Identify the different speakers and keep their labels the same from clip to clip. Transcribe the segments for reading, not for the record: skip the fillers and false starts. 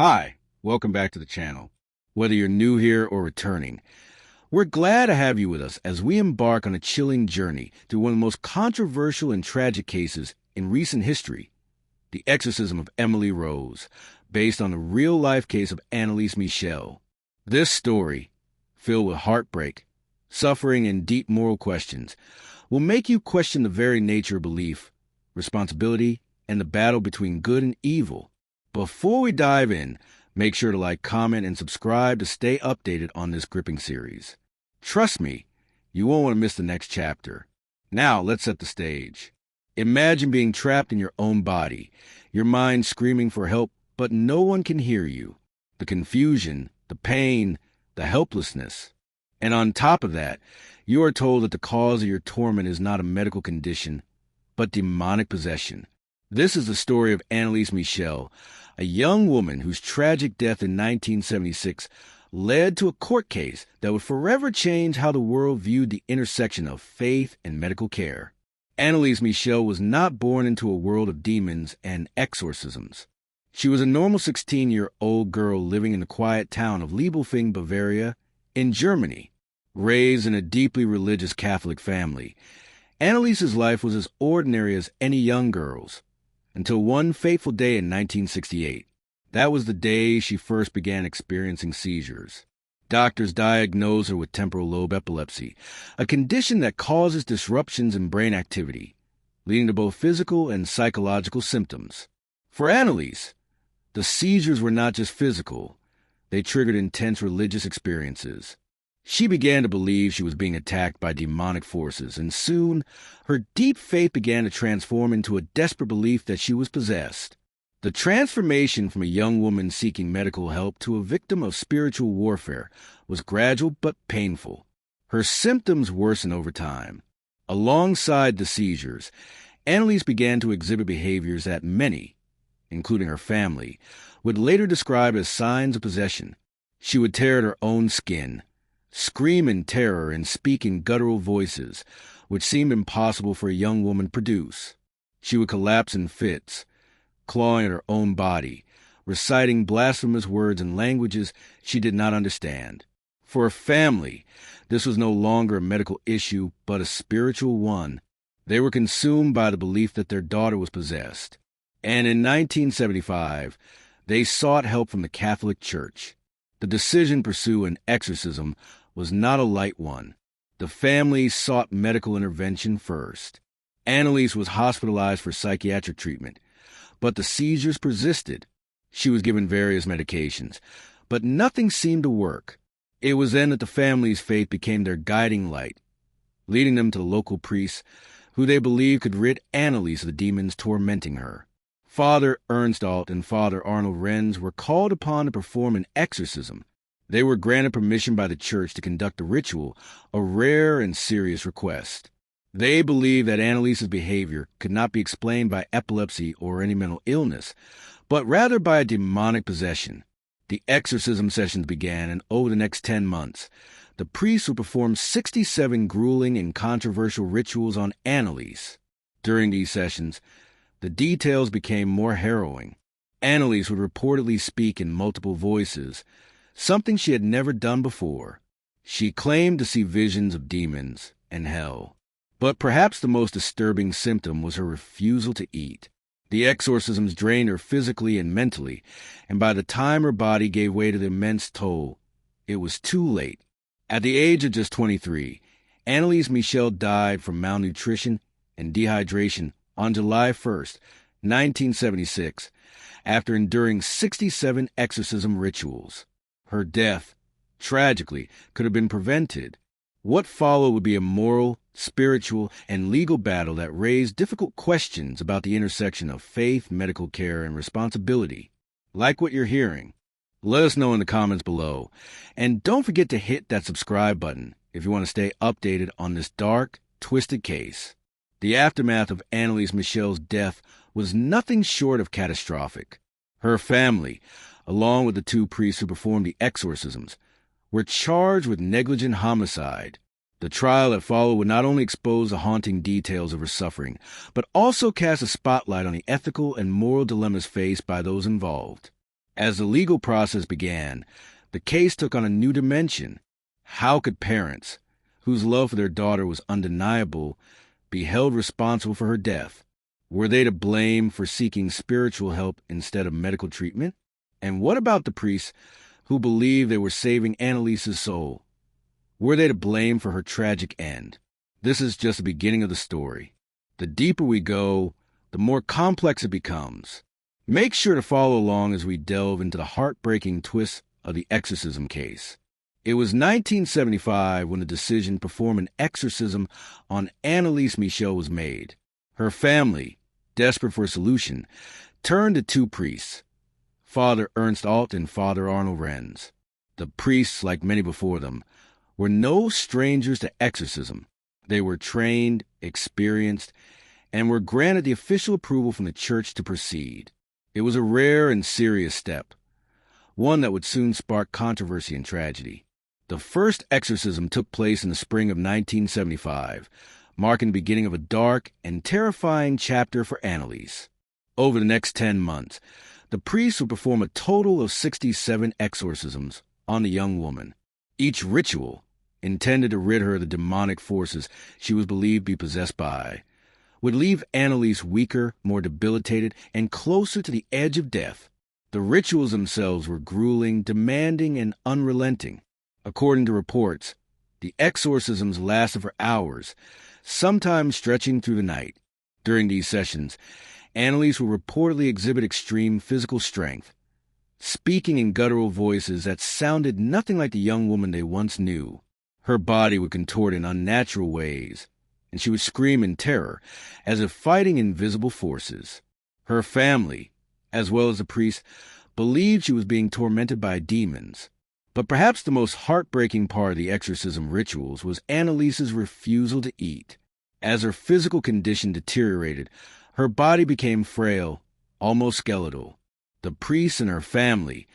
Speaker 1: Hi, welcome back to the channel. Whether you're new here or returning, we're glad to have you with us as we embark on a chilling journey through one of the most controversial and tragic cases in recent history, the Exorcism of Emily Rose, based on the real-life case of Anneliese Michel. This story, filled with heartbreak, suffering, and deep moral questions, will make you question the very nature of belief, responsibility, and the battle between good and evil. Before we dive in, make sure to like, comment, and subscribe to stay updated on this gripping series. Trust me, you won't want to miss the next chapter. Now, let's set the stage. Imagine being trapped in your own body, your mind screaming for help, but no one can hear you. The confusion, the pain, the helplessness. And on top of that, you are told that the cause of your torment is not a medical condition, but demonic possession. This is the story of Anneliese Michel, a young woman whose tragic death in 1976 led to a court case that would forever change how the world viewed the intersection of faith and medical care. Anneliese Michel was not born into a world of demons and exorcisms. She was a normal 16-year-old girl living in the quiet town of Liebelfing, Bavaria, in Germany. Raised in a deeply religious Catholic family, Anneliese's life was as ordinary as any young girl's, until one fateful day in 1968. That was the day she first began experiencing seizures. Doctors diagnosed her with temporal lobe epilepsy, a condition that causes disruptions in brain activity, leading to both physical and psychological symptoms. For Anneliese, the seizures were not just physical. They triggered intense religious experiences. She began to believe she was being attacked by demonic forces, and soon her deep faith began to transform into a desperate belief that she was possessed. The transformation from a young woman seeking medical help to a victim of spiritual warfare was gradual but painful. Her symptoms worsened over time. Alongside the seizures, Anneliese began to exhibit behaviors that many, including her family, would later describe as signs of possession. She would tear at her own skin, scream in terror, and speak in guttural voices, which seemed impossible for a young woman to produce. She would collapse in fits, clawing at her own body, reciting blasphemous words in languages she did not understand. For her family, this was no longer a medical issue, but a spiritual one. They were consumed by the belief that their daughter was possessed. And in 1975, they sought help from the Catholic Church. The decision to pursue an exorcism was not a light one. The family sought medical intervention first. Anneliese was hospitalized for psychiatric treatment, but the seizures persisted. She was given various medications, but nothing seemed to work. It was then that the family's faith became their guiding light, leading them to the local priests, who they believed could rid Anneliese of the demons tormenting her. Father Ernst Alt and Father Arnold Renz were called upon to perform an exorcism. They were granted permission by the church to conduct a ritual, a rare and serious request. They believed that Anneliese's behavior could not be explained by epilepsy or any mental illness, but rather by a demonic possession. The exorcism sessions began, and over the next 10 months, the priests would perform 67 grueling and controversial rituals on Anneliese. During these sessions, the details became more harrowing. Anneliese would reportedly speak in multiple voices, something she had never done before. She claimed to see visions of demons and hell. But perhaps the most disturbing symptom was her refusal to eat. The exorcisms drained her physically and mentally, and by the time her body gave way to the immense toll, it was too late. At the age of just 23, Anneliese Michel died from malnutrition and dehydration on July 1st, 1976, after enduring 67 exorcism rituals. Her death, tragically, could have been prevented. What followed would be a moral, spiritual, and legal battle that raised difficult questions about the intersection of faith, medical care, and responsibility. Like what you're hearing? Let us know in the comments below. And don't forget to hit that subscribe button if you want to stay updated on this dark, twisted case. The aftermath of Anneliese Michel's death was nothing short of catastrophic. Her family, along with the two priests who performed the exorcisms, were charged with negligent homicide. The trial that followed would not only expose the haunting details of her suffering, but also cast a spotlight on the ethical and moral dilemmas faced by those involved. As the legal process began, the case took on a new dimension. How could parents, whose love for their daughter was undeniable, be held responsible for her death? Were they to blame for seeking spiritual help instead of medical treatment? And what about the priests who believed they were saving Anneliese's soul? Were they to blame for her tragic end? This is just the beginning of the story. The deeper we go, the more complex it becomes. Make sure to follow along as we delve into the heartbreaking twists of the exorcism case. It was 1975 when the decision to perform an exorcism on Anneliese Michel was made. Her family, desperate for a solution, turned to two priests, Father Ernst Alt and Father Arnold Renz. The priests, like many before them, were no strangers to exorcism. They were trained, experienced, and were granted the official approval from the church to proceed. It was a rare and serious step, one that would soon spark controversy and tragedy. The first exorcism took place in the spring of 1975, marking the beginning of a dark and terrifying chapter for Anneliese. Over the next 10 months, the priests would perform a total of 67 exorcisms on the young woman. Each ritual, intended to rid her of the demonic forces she was believed to be possessed by, would leave Anneliese weaker, more debilitated, and closer to the edge of death. The rituals themselves were grueling, demanding, and unrelenting. According to reports, the exorcisms lasted for hours, sometimes stretching through the night. During these sessions, Anneliese would reportedly exhibit extreme physical strength, speaking in guttural voices that sounded nothing like the young woman they once knew. Her body would contort in unnatural ways, and she would scream in terror, as if fighting invisible forces. Her family, as well as the priest, believed she was being tormented by demons. But perhaps the most heartbreaking part of the exorcism rituals was Anneliese's refusal to eat. As her physical condition deteriorated, her body became frail, almost skeletal. The priests and her family,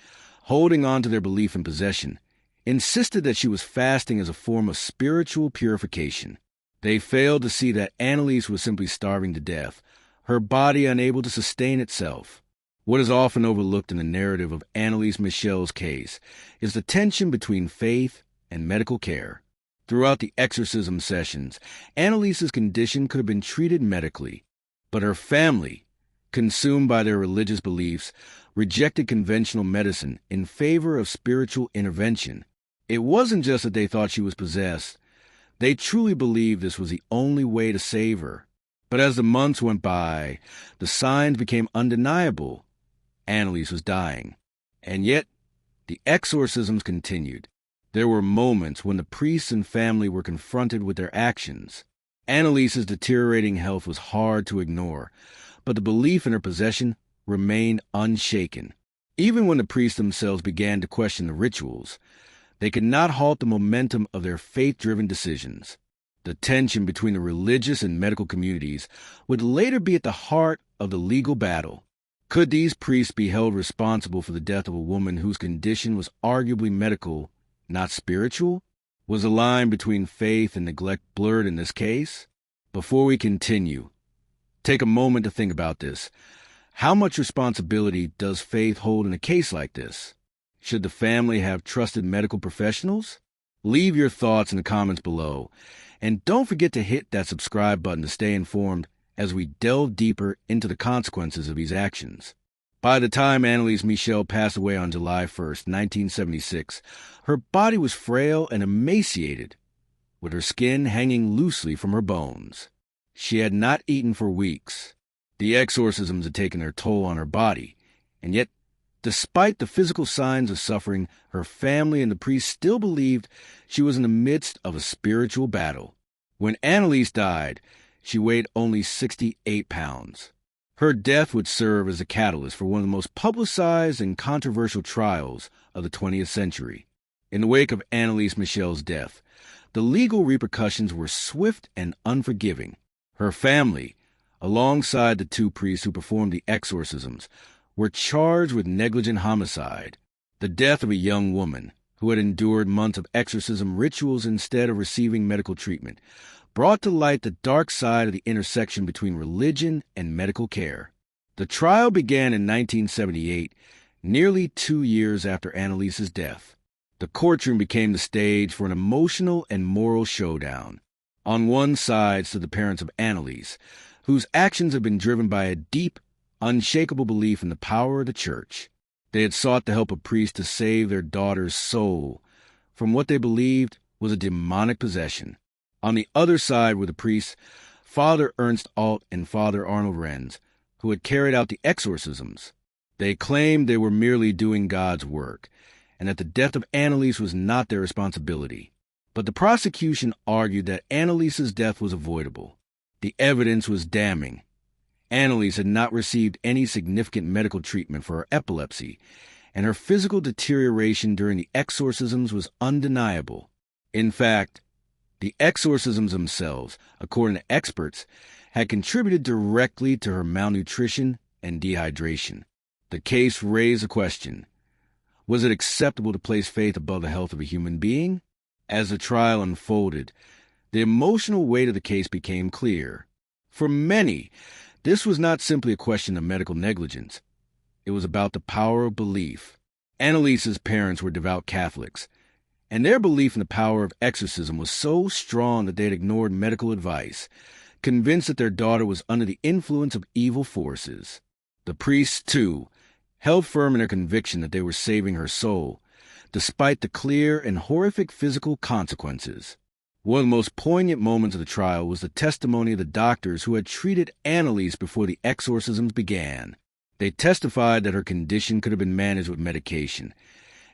Speaker 1: holding on to their belief in possession, insisted that she was fasting as a form of spiritual purification. They failed to see that Anneliese was simply starving to death, her body unable to sustain itself. What is often overlooked in the narrative of Anneliese Michel's case is the tension between faith and medical care. Throughout the exorcism sessions, Anneliese's condition could have been treated medically, but her family, consumed by their religious beliefs, rejected conventional medicine in favor of spiritual intervention. It wasn't just that they thought she was possessed. They truly believed this was the only way to save her. But as the months went by, the signs became undeniable. Anneliese was dying. And yet, the exorcisms continued. There were moments when the priests and family were confronted with their actions. Anneliese's deteriorating health was hard to ignore, but the belief in her possession remained unshaken. Even when the priests themselves began to question the rituals, they could not halt the momentum of their faith-driven decisions. The tension between the religious and medical communities would later be at the heart of the legal battle. Could these priests be held responsible for the death of a woman whose condition was arguably medical, not spiritual? Was the line between faith and neglect blurred in this case? Before we continue, take a moment to think about this. How much responsibility does faith hold in a case like this? Should the family have trusted medical professionals? Leave your thoughts in the comments below, and don't forget to hit that subscribe button to stay informed as we delve deeper into the consequences of these actions. By the time Anneliese Michel passed away on July 1st, 1976, her body was frail and emaciated, with her skin hanging loosely from her bones. She had not eaten for weeks. The exorcisms had taken their toll on her body, and yet, despite the physical signs of suffering, her family and the priest still believed she was in the midst of a spiritual battle. When Anneliese died, she weighed only 68 pounds. Her death would serve as a catalyst for one of the most publicized and controversial trials of the 20th century. In the wake of Anneliese Michel's death, the legal repercussions were swift and unforgiving. Her family, alongside the two priests who performed the exorcisms, were charged with negligent homicide, the death of a young woman who had endured months of exorcism rituals instead of receiving medical treatment, brought to light the dark side of the intersection between religion and medical care. The trial began in 1978, Nearly 2 years after Anneliese's death, the courtroom became the stage for an emotional and moral showdown. On one side stood the parents of Anneliese, whose actions had been driven by a deep, unshakable belief in the power of the church. They had sought to help a priest to save their daughter's soul from what they believed was a demonic possession. On the other side were the priests, Father Ernst Alt and Father Arnold Renz, who had carried out the exorcisms. They claimed they were merely doing God's work, and that the death of Anneliese was not their responsibility. But the prosecution argued that Anneliese's death was avoidable. The evidence was damning. Anneliese had not received any significant medical treatment for her epilepsy, and her physical deterioration during the exorcisms was undeniable. In fact, the exorcisms themselves, according to experts, had contributed directly to her malnutrition and dehydration. The case raised a question. Was it acceptable to place faith above the health of a human being? As the trial unfolded, the emotional weight of the case became clear. For many, this was not simply a question of medical negligence. It was about the power of belief. Anneliese's parents were devout Catholics, and their belief in the power of exorcism was so strong that they had ignored medical advice, convinced that their daughter was under the influence of evil forces. The priests, too, held firm in their conviction that they were saving her soul, despite the clear and horrific physical consequences. One of the most poignant moments of the trial was the testimony of the doctors who had treated Anneliese before the exorcisms began. They testified that her condition could have been managed with medication,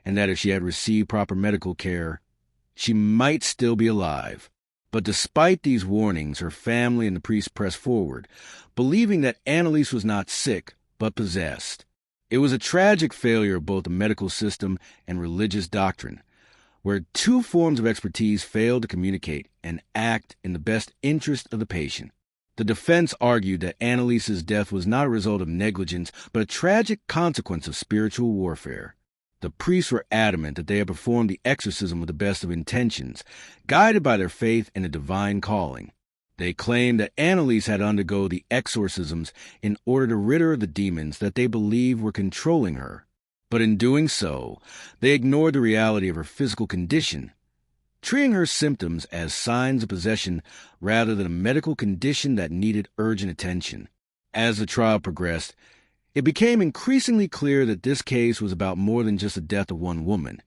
Speaker 1: and that if she had received proper medical care, she might still be alive. But despite these warnings, her family and the priest pressed forward, believing that Anneliese was not sick, but possessed. It was a tragic failure of both the medical system and religious doctrine, where two forms of expertise failed to communicate and act in the best interest of the patient. The defense argued that Anneliese's death was not a result of negligence, but a tragic consequence of spiritual warfare. The priests were adamant that they had performed the exorcism with the best of intentions, guided by their faith in a divine calling. They claimed that Anneliese had to undergo the exorcisms in order to rid her of the demons that they believed were controlling her. But in doing so, they ignored the reality of her physical condition, treating her symptoms as signs of possession rather than a medical condition that needed urgent attention. As the trial progressed, it became increasingly clear that this case was about more than just the death of one woman.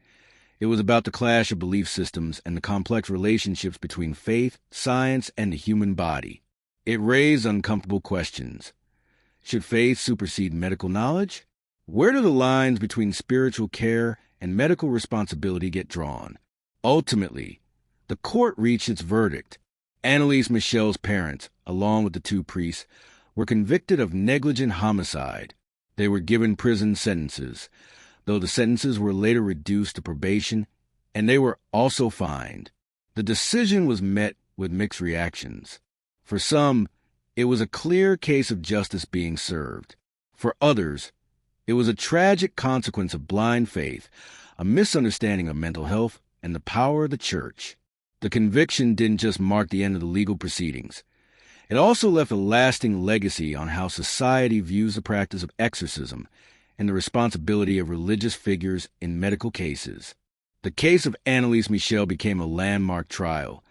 Speaker 1: It was about the clash of belief systems and the complex relationships between faith, science, and the human body. It raised uncomfortable questions. Should faith supersede medical knowledge? Where do the lines between spiritual care and medical responsibility get drawn? Ultimately, the court reached its verdict. Anneliese Michel's parents, along with the two priests, were convicted of negligent homicide. They were given prison sentences, though the sentences were later reduced to probation, and they were also fined. The decision was met with mixed reactions. For some, it was a clear case of justice being served. For others, it was a tragic consequence of blind faith, a misunderstanding of mental health, and the power of the church. The conviction didn't just mark the end of the legal proceedings. It also left a lasting legacy on how society views the practice of exorcism and the responsibility of religious figures in medical cases. The case of Anneliese Michel became a landmark trial,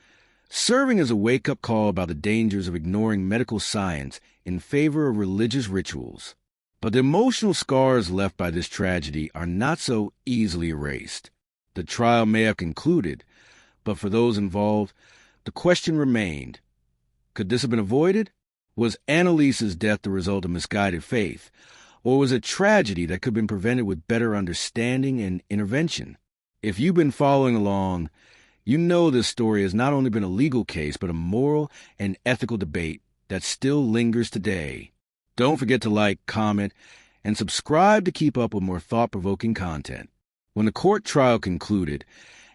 Speaker 1: serving as a wake-up call about the dangers of ignoring medical science in favor of religious rituals. But the emotional scars left by this tragedy are not so easily erased. The trial may have concluded, but for those involved, the question remained. Could this have been avoided? Was Anneliese's death the result of misguided faith, or was it tragedy that could have been prevented with better understanding and intervention? If you've been following along, you know this story has not only been a legal case, but a moral and ethical debate that still lingers today. Don't forget to like, comment, and subscribe to keep up with more thought-provoking content. When the court trial concluded,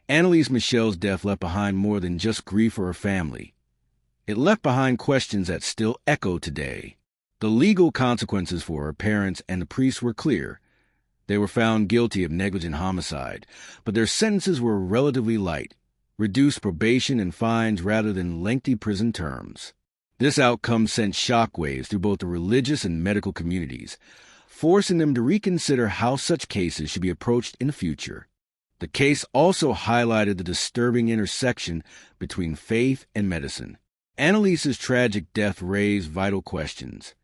Speaker 1: Anneliese Michel's death left behind more than just grief for her family. It left behind questions that still echo today. The legal consequences for her parents and the priests were clear. They were found guilty of negligent homicide, but their sentences were relatively light, reduced probation and fines rather than lengthy prison terms. This outcome sent shockwaves through both the religious and medical communities, forcing them to reconsider how such cases should be approached in the future. The case also highlighted the disturbing intersection between faith and medicine. Anneliese's tragic death raised vital questions.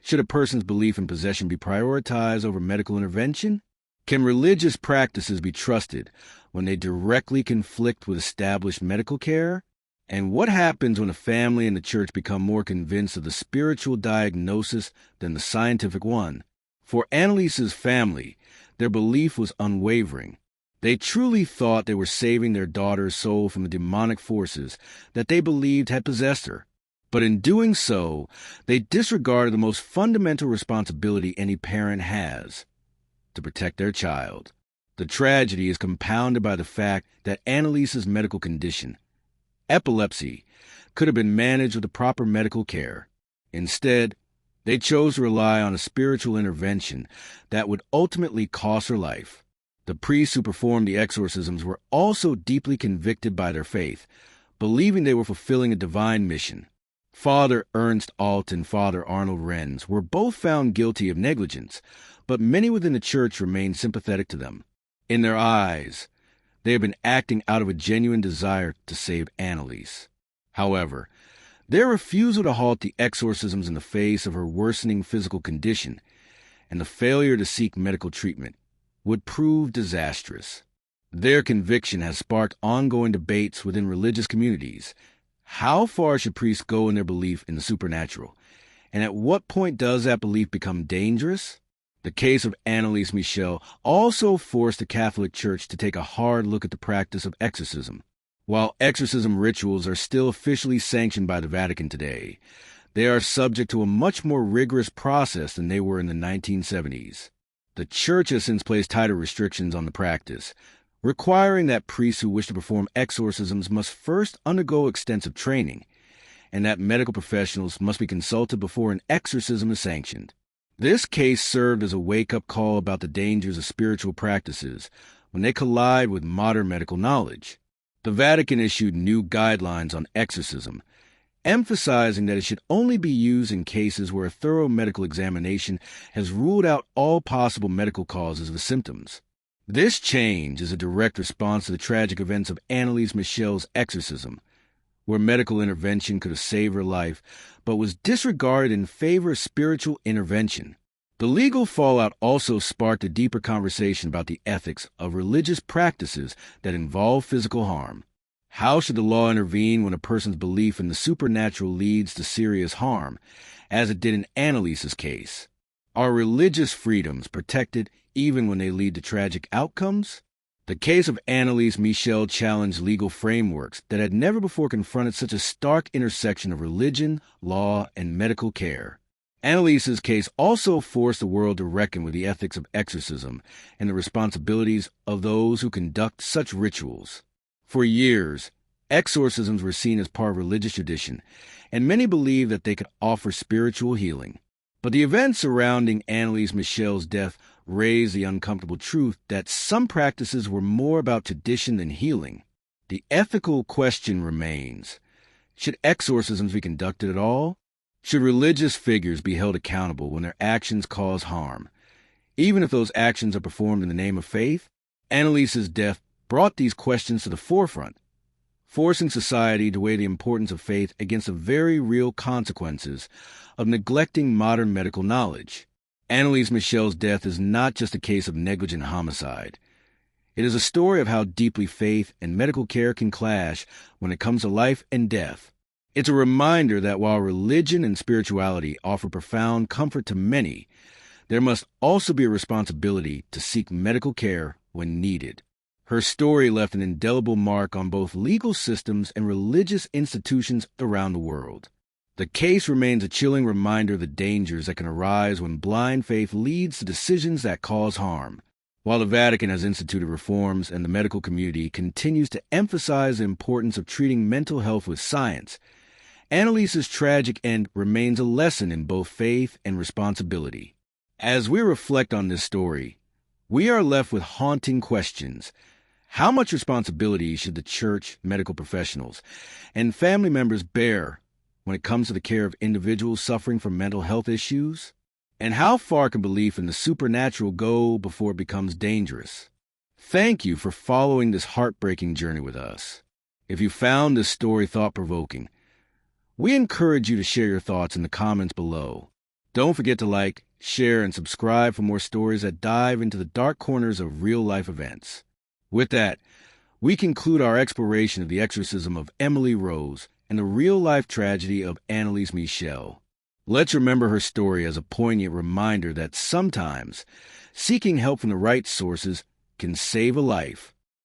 Speaker 1: Should a person's belief in possession be prioritized over medical intervention? Can religious practices be trusted when they directly conflict with established medical care? And what happens when a family and the church become more convinced of the spiritual diagnosis than the scientific one? For Anneliese's family, their belief was unwavering. They truly thought they were saving their daughter's soul from the demonic forces that they believed had possessed her. But in doing so, they disregarded the most fundamental responsibility any parent has: to protect their child. The tragedy is compounded by the fact that Anneliese's medical condition, epilepsy, could have been managed with the proper medical care. Instead, they chose to rely on a spiritual intervention that would ultimately cost her life. The priests who performed the exorcisms were also deeply convicted by their faith, believing they were fulfilling a divine mission. Father Ernst Alt and Father Arnold Renz were both found guilty of negligence, but many within the church remained sympathetic to them. In their eyes, they had been acting out of a genuine desire to save Anneliese. However, their refusal to halt the exorcisms in the face of her worsening physical condition and the failure to seek medical treatment would prove disastrous. Their conviction has sparked ongoing debates within religious communities. How far should priests go in their belief in the supernatural? And at what point does that belief become dangerous? The case of Anneliese Michel also forced the Catholic Church to take a hard look at the practice of exorcism. While exorcism rituals are still officially sanctioned by the Vatican today, they are subject to a much more rigorous process than they were in the 1970s. The Church has since placed tighter restrictions on the practice, requiring that priests who wish to perform exorcisms must first undergo extensive training, and that medical professionals must be consulted before an exorcism is sanctioned. This case served as a wake-up call about the dangers of spiritual practices when they collide with modern medical knowledge. The Vatican issued new guidelines on exorcism, emphasizing that it should only be used in cases where a thorough medical examination has ruled out all possible medical causes of the symptoms. This change is a direct response to the tragic events of Anneliese Michel's exorcism, where medical intervention could have saved her life, but was disregarded in favor of spiritual intervention. The legal fallout also sparked a deeper conversation about the ethics of religious practices that involve physical harm. How should the law intervene when a person's belief in the supernatural leads to serious harm, as it did in Anneliese's case? Are religious freedoms protected even when they lead to tragic outcomes? The case of Anneliese Michel challenged legal frameworks that had never before confronted such a stark intersection of religion, law, and medical care. Anneliese's case also forced the world to reckon with the ethics of exorcism and the responsibilities of those who conduct such rituals. For years, exorcisms were seen as part of religious tradition, and many believed that they could offer spiritual healing. But the events surrounding Anneliese Michel's death raised the uncomfortable truth that some practices were more about tradition than healing. The ethical question remains: should exorcisms be conducted at all? Should religious figures be held accountable when their actions cause harm, even if those actions are performed in the name of faith? Anneliese's death brought these questions to the forefront, forcing society to weigh the importance of faith against the very real consequences of neglecting modern medical knowledge. Anneliese Michel's death is not just a case of negligent homicide. It is a story of how deeply faith and medical care can clash when it comes to life and death. It's a reminder that while religion and spirituality offer profound comfort to many, there must also be a responsibility to seek medical care when needed. Her story left an indelible mark on both legal systems and religious institutions around the world. The case remains a chilling reminder of the dangers that can arise when blind faith leads to decisions that cause harm. While the Vatican has instituted reforms and the medical community continues to emphasize the importance of treating mental health with science, Anneliese's tragic end remains a lesson in both faith and responsibility. As we reflect on this story, we are left with haunting questions. How much responsibility should the church, medical professionals, and family members bear when it comes to the care of individuals suffering from mental health issues? And how far can belief in the supernatural go before it becomes dangerous? Thank you for following this heartbreaking journey with us. If you found this story thought-provoking, we encourage you to share your thoughts in the comments below. Don't forget to like, share, and subscribe for more stories that dive into the dark corners of real-life events. With that, we conclude our exploration of the exorcism of Emily Rose and the real-life tragedy of Anneliese Michel. Let's remember her story as a poignant reminder that sometimes seeking help from the right sources can save a life.